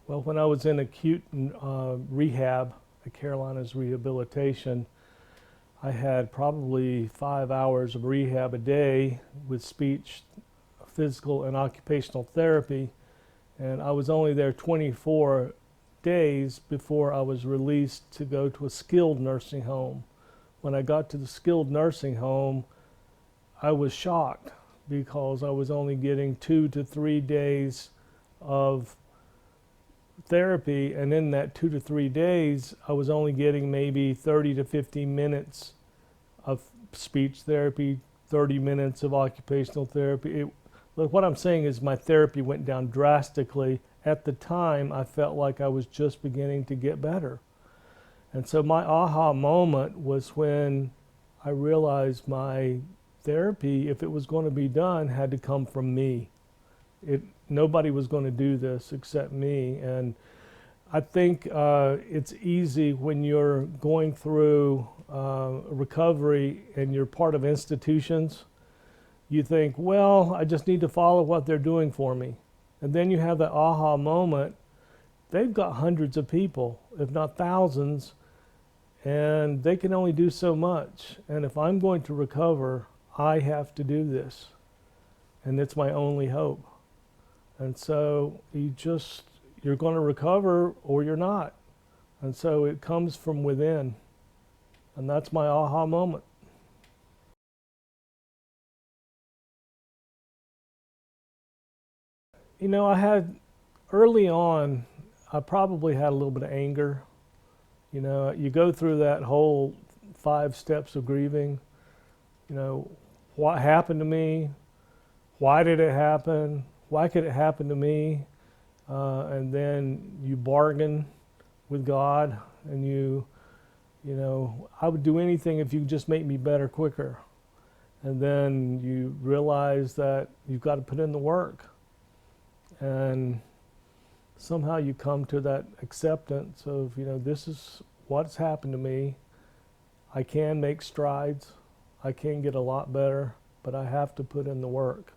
Well, when I was in acute rehab at Carolina's Rehabilitation, I had probably 5 hours of rehab a day with speech, physical, and occupational therapy. And I was only there 24 days before I was released to go to a skilled nursing home. When I got to the skilled nursing home, I was shocked because I was only getting 2 to 3 days of therapy, and in that 2 to 3 days I was only getting maybe 30 to 50 minutes of speech therapy, 30 minutes of occupational therapy. Look, what I'm saying is my therapy went down drastically. At the time I felt like I was just beginning to get better, and so my aha moment was when I realized my therapy, if it was going to be done, had to come from me. Nobody was going to do this except me. And I think it's easy when you're going through recovery and you're part of institutions. You think, well, I just need to follow what they're doing for me. And then you have that aha moment. They've got hundreds of people, if not thousands, and they can only do so much. And if I'm going to recover, I have to do this. And it's my only hope. And so you're going to recover or you're not. And so it comes from within. And that's my aha moment. You know, early on, I probably had a little bit of anger. You know, you go through that whole 5 steps of grieving. You know, what happened to me? Why did it happen? Why could it happen to me? And then you bargain with God, and you know, I would do anything if you just make me better quicker. And then you realize that you've got to put in the work. And somehow you come to that acceptance of, you know, this is what's happened to me. I can make strides. I can get a lot better, but I have to put in the work.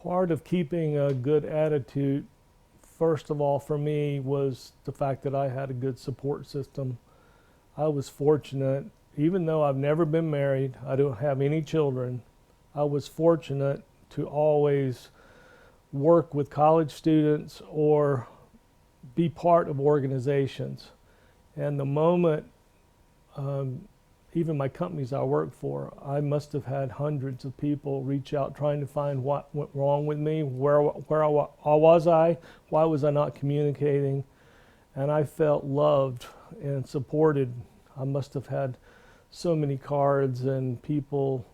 Part of keeping a good attitude, first of all, for me, was the fact that I had a good support system. I was fortunate, even though I've never been married, I don't have any children, I was fortunate to always work with college students or be part of organizations. And the moment, even my companies I work for, I must have had hundreds of people reach out trying to find what went wrong with me, where was I, why was I not communicating, and I felt loved and supported. I must have had so many cards and people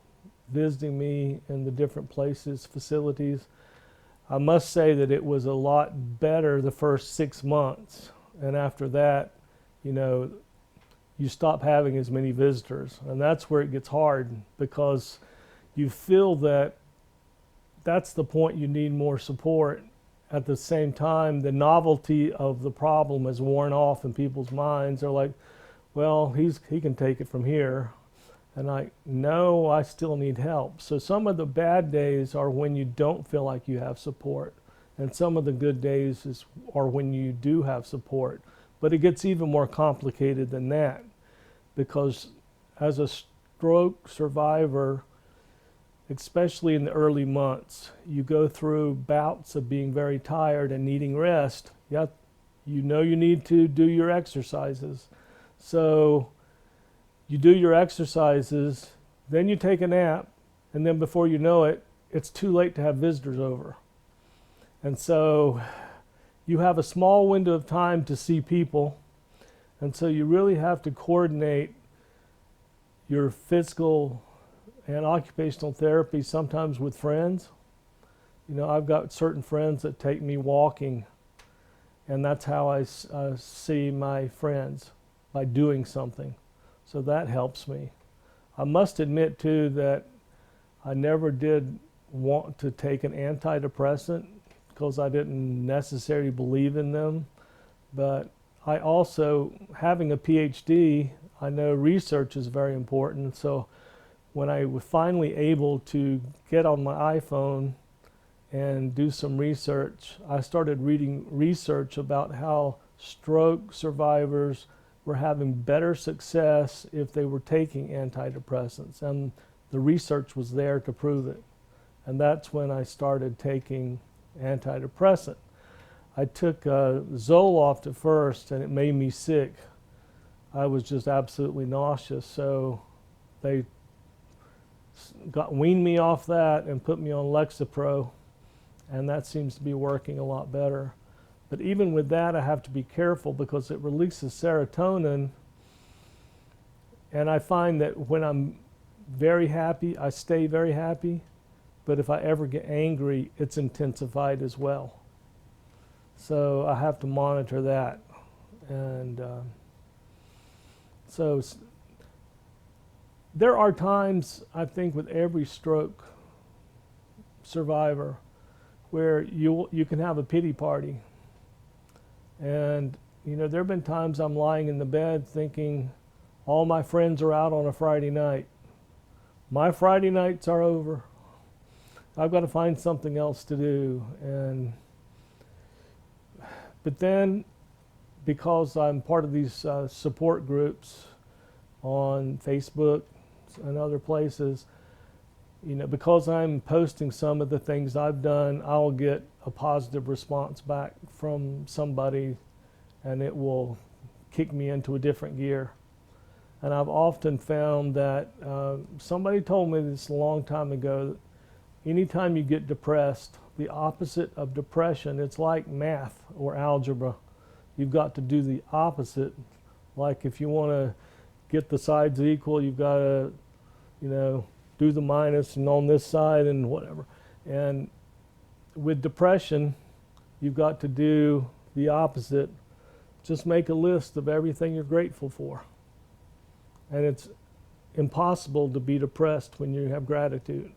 visiting me in the different places, facilities. I must say that it was a lot better the first 6 months, and after that, you know, you stop having as many visitors, and that's where it gets hard, because you feel that that's the point you need more support. At the same time, the novelty of the problem has worn off in people's minds. They're like, well, he can take it from here. And no, I still need help. So some of the bad days are when you don't feel like you have support, and some of the good days are when you do have support. But it gets even more complicated than that, because as a stroke survivor, especially in the early months, you go through bouts of being very tired and needing rest. You know you need to do your exercises. So you do your exercises, then you take a nap, and then before you know it, it's too late to have visitors over. And so you have a small window of time to see people, and so you really have to coordinate your physical and occupational therapy, sometimes with friends. You know, I've got certain friends that take me walking, and that's how I see my friends, by doing something. So that helps me. I must admit too that I never did want to take an antidepressant because I didn't necessarily believe in them. But I also, having a PhD, I know research is very important. So when I was finally able to get on my iPhone and do some research, I started reading research about how stroke survivors were having better success if they were taking antidepressants. And the research was there to prove it. And that's when I started taking antidepressant. I took Zoloft at first, and it made me sick. I was just absolutely nauseous. So they weaned me off that and put me on Lexapro, and that seems to be working a lot better. But even with that, I have to be careful because it releases serotonin, and I find that when I'm very happy, I stay very happy, but if I ever get angry, it's intensified as well. So I have to monitor that. And so there are times, I think, with every stroke survivor where you can have a pity party. And there have been times I'm lying in the bed thinking all my friends are out on a Friday night. My Friday nights are over. I've got to find something else to do. But then, because I'm part of these support groups on Facebook and other places, because I'm posting some of the things I've done, I'll get a positive response back from somebody, and it will kick me into a different gear. And I've often found that somebody told me this a long time ago, that anytime you get depressed, the opposite of depression, it's like math or algebra. You've got to do the opposite. Like if you want to get the sides equal, you've got to, do the minus and on this side and whatever. And with depression, you've got to do the opposite. Just make a list of everything you're grateful for. And it's impossible to be depressed when you have gratitude.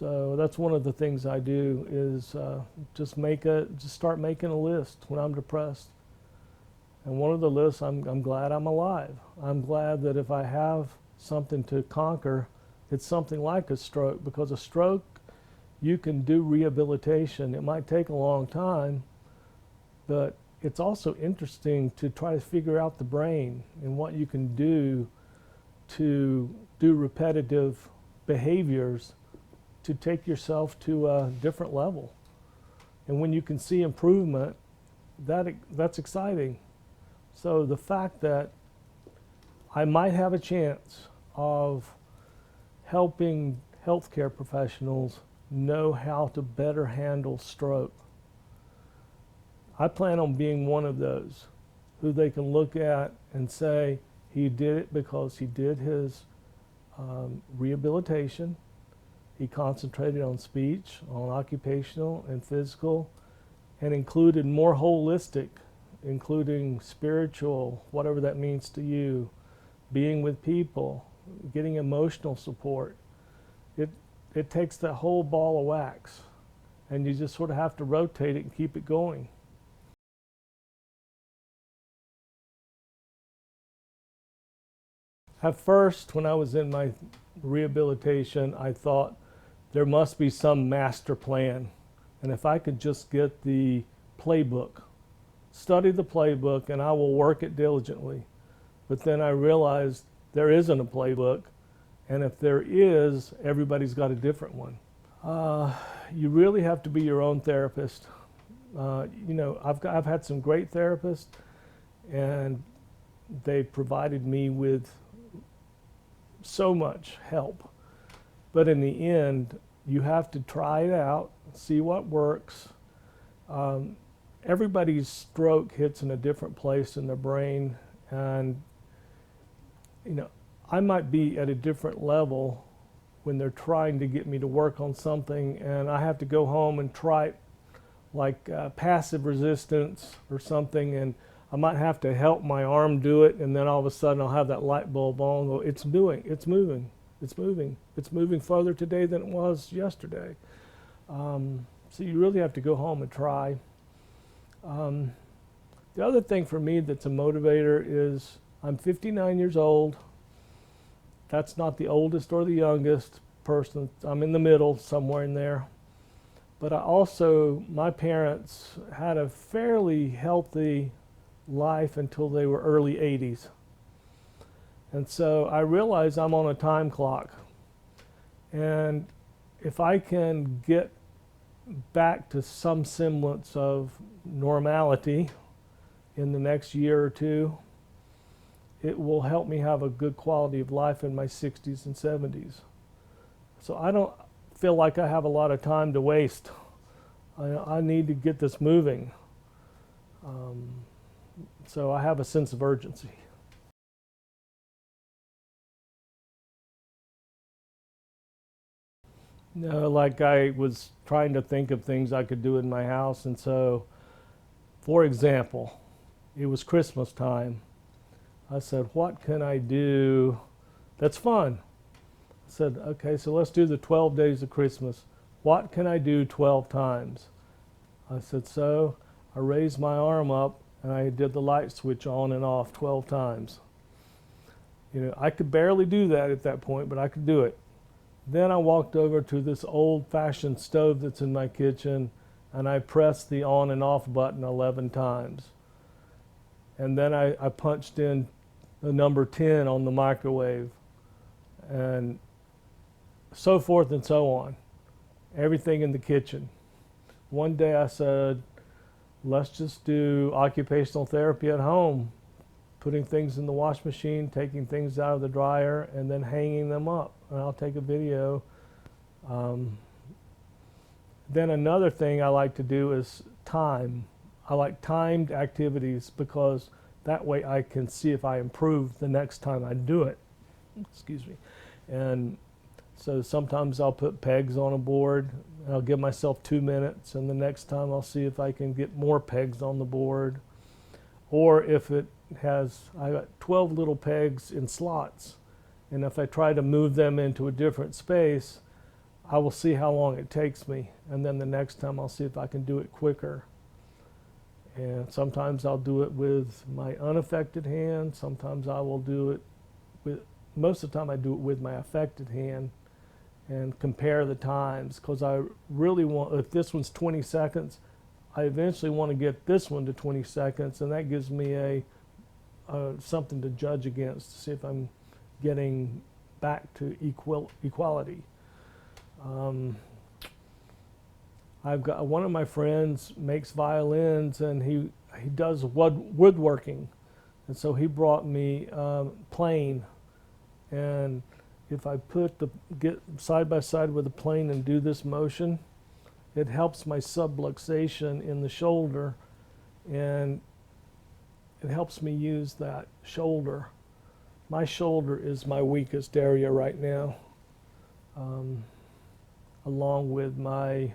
So that's one of the things I do is just start making a list when I'm depressed. And one of the lists, I'm glad I'm alive. I'm glad that if I have something to conquer, it's something like a stroke, because a stroke, you can do rehabilitation. It might take a long time, but it's also interesting to try to figure out the brain and what you can do to do repetitive behaviors to take yourself to a different level. And when you can see improvement, that's exciting. So the fact that I might have a chance of helping healthcare professionals know how to better handle stroke, I plan on being one of those who they can look at and say, he did it because he did his rehabilitation. He concentrated on speech, on occupational and physical, and included more holistic, including spiritual, whatever that means to you, being with people, getting emotional support. It takes that whole ball of wax, and you just sort of have to rotate it and keep it going. At first, when I was in my rehabilitation, I thought there must be some master plan. And if I could just get the playbook, study the playbook, and I will work it diligently. But then I realized there isn't a playbook. And if there is, everybody's got a different one. You really have to be your own therapist. I've had some great therapists, and they provided me with so much help. But in the end, you have to try it out, see what works. Everybody's stroke hits in a different place in their brain, and I might be at a different level when they're trying to get me to work on something, and I have to go home and try it, like passive resistance or something, and I might have to help my arm do it, and then all of a sudden I'll have that light bulb on and go, it's moving further today than it was yesterday. So you really have to go home and try. The other thing for me that's a motivator is I'm 59 years old, that's not the oldest or the youngest person. I'm in the middle, somewhere in there. But my parents had a fairly healthy life until they were early 80s. And so I realize I'm on a time clock. And if I can get back to some semblance of normality in the next year or two, it will help me have a good quality of life in my 60s and 70s. So I don't feel like I have a lot of time to waste. I need to get this moving. So I have a sense of urgency. No, like I was trying to think of things I could do in my house, and so, for example, it was Christmas time. I said, what can I do that's fun? I said, okay, so let's do the 12 days of Christmas. What can I do 12 times? I said, so I raised my arm up and I did the light switch on and off 12 times. You know, I could barely do that at that point, but I could do it. Then I walked over to this old-fashioned stove that's in my kitchen and I pressed the on and off button 11 times. And then I punched in the number 10 on the microwave, and so forth and so on. Everything in the kitchen. One day I said, let's just do occupational therapy at home, putting things in the wash machine, taking things out of the dryer, and then hanging them up. And I'll take a video. Then another thing I like to do is time. I like timed activities because that way I can see if I improve the next time I do it. Excuse me. And so sometimes I'll put pegs on a board. I'll give myself 2 minutes, and the next time I'll see if I can get more pegs on the board. Or if it has, I got 12 little pegs in slots, and if I try to move them into a different space, I will see how long it takes me, and then the next time I'll see if I can do it quicker. And sometimes I'll do it with my unaffected hand. Sometimes I will do it with, most of the time I do it with my affected hand and compare the times, because I really want, if this one's 20 seconds, I eventually want to get this one to 20 seconds, and that gives me something to judge against to see if I'm getting back to equality. I've got one of my friends makes violins, and he does woodworking, and so he brought me plane, and if I get side by side with the plane and do this motion, it helps my subluxation in the shoulder, and it helps me use that shoulder. My shoulder is my weakest area right now, along with my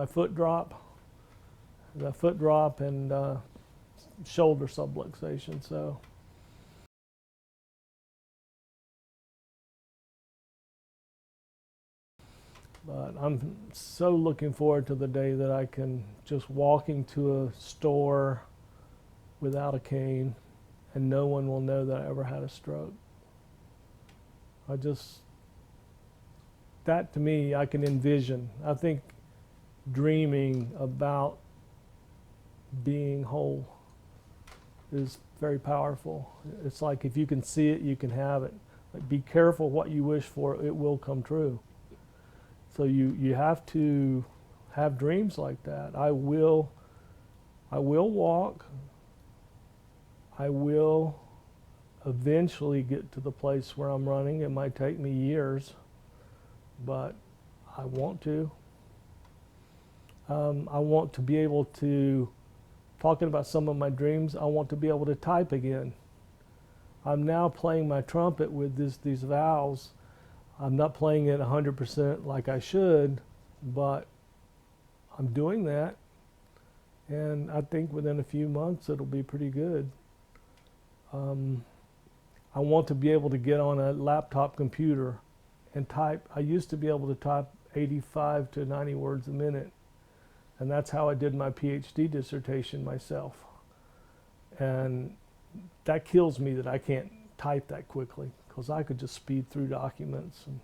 foot drop, and shoulder subluxation. So. But I'm so looking forward to the day that I can just walk into a store without a cane and no one will know that I ever had a stroke. That to me, I can envision. I think dreaming about being whole is very powerful. It's like if you can see it, you can have it. Like, be careful what you wish for, it will come true. So you have to have dreams like that. I will walk. I will eventually get to the place where I'm running. It might take me years, but I want to. I want to be able to, talking about some of my dreams, I want to be able to type again. I'm now playing my trumpet with these vowels. I'm not playing it 100% like I should, but I'm doing that, and I think within a few months it'll be pretty good. I want to be able to get on a laptop computer and type. I used to be able to type 85 to 90 words a minute, and that's how I did my PhD dissertation myself. And that kills me that I can't type that quickly because I could just speed through documents. And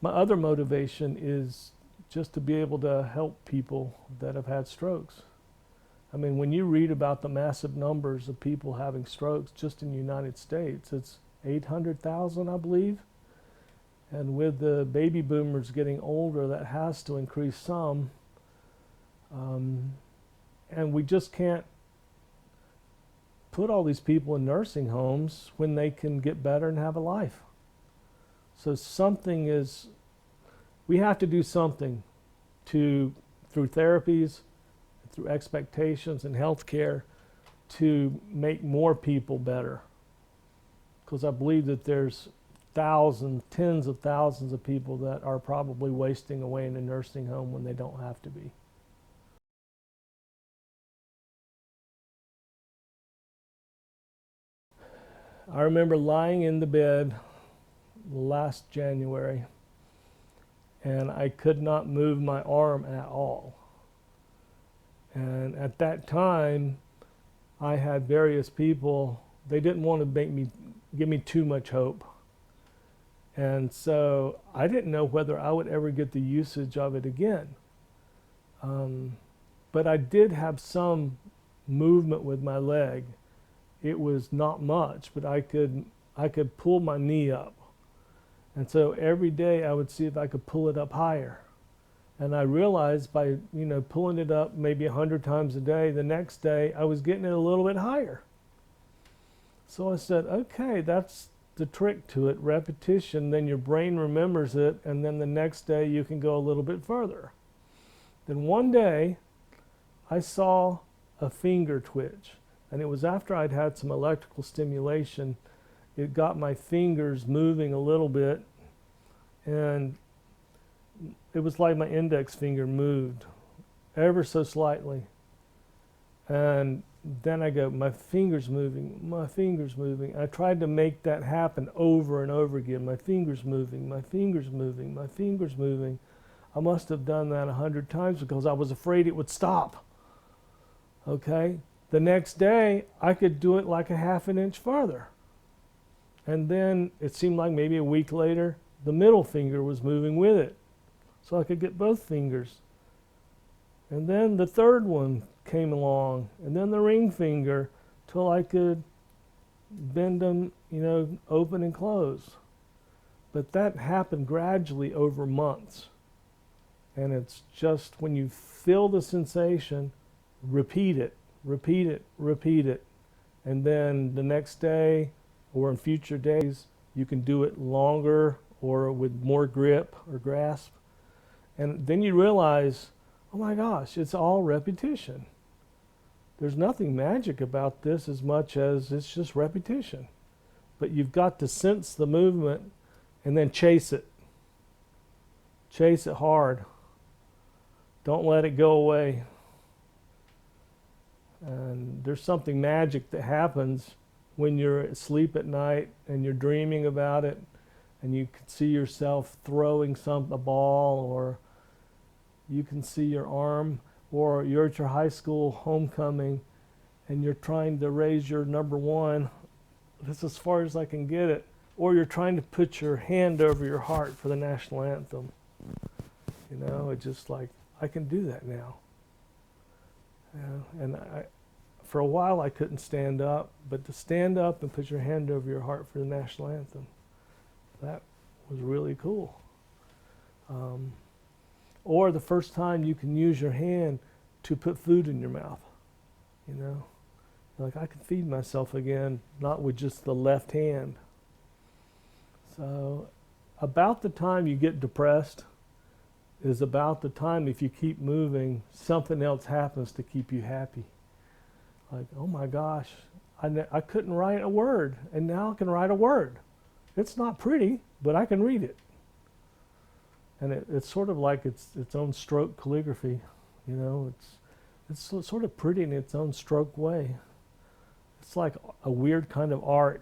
my other motivation is just to be able to help people that have had strokes. I mean, when you read about the massive numbers of people having strokes just in the United States, it's 800,000, I believe. And with the baby boomers getting older, that has to increase some. And we just can't put all these people in nursing homes when they can get better and have a life. So we have to do something through therapies, through expectations and healthcare, to make more people better. Because I believe that there's thousands, tens of thousands of people that are probably wasting away in a nursing home when they don't have to be. I remember lying in the bed last January, and I could not move my arm at all. And at that time, I had various people, they didn't want to give me too much hope. And so I didn't know whether I would ever get the usage of it again. But I did have some movement with my leg. It was not much, but I could pull my knee up. And so every day I would see if I could pull it up higher. And I realized by, pulling it up maybe 100 times a day, the next day I was getting it a little bit higher. So I said, okay, that's the trick to it, repetition, then your brain remembers it, and then the next day you can go a little bit further. Then one day I saw a finger twitch, and it was after I'd had some electrical stimulation. It got my fingers moving a little bit, and it was like my index finger moved ever so slightly. And then I go, my finger's moving, my finger's moving. I tried to make that happen over and over again. My finger's moving, my finger's moving, my finger's moving. I must have done that 100 times because I was afraid it would stop. Okay? The next day, I could do it like a half an inch farther. And then it seemed like maybe a week later, the middle finger was moving with it. So I could get both fingers. And then the third one came along, and then the ring finger, till I could bend them, open and close. But that happened gradually over months. And it's just when you feel the sensation, repeat it, repeat it, repeat it. And then the next day or in future days, you can do it longer or with more grip or grasp. And then you realize, oh my gosh, it's all repetition. There's nothing magic about this as much as it's just repetition. But you've got to sense the movement and then chase it. Chase it hard. Don't let it go away. And there's something magic that happens when you're asleep at night and you're dreaming about it, and you can see yourself throwing a ball, or you can see your arm, or you're at your high school homecoming and you're trying to raise your number one. This is as far as I can get it. Or you're trying to put your hand over your heart for the national anthem. It's just like, I can do that now. And for a while I couldn't stand up, but to stand up and put your hand over your heart for the national anthem, that was really cool. Or the first time you can use your hand to put food in your mouth, Like, I can feed myself again, not with just the left hand. So about the time you get depressed is about the time, if you keep moving, something else happens to keep you happy. Like, oh my gosh, I couldn't write a word, and now I can write a word. It's not pretty, but I can read it. And it's sort of like its own stroke calligraphy, It's sort of pretty in its own stroke way. It's like a weird kind of art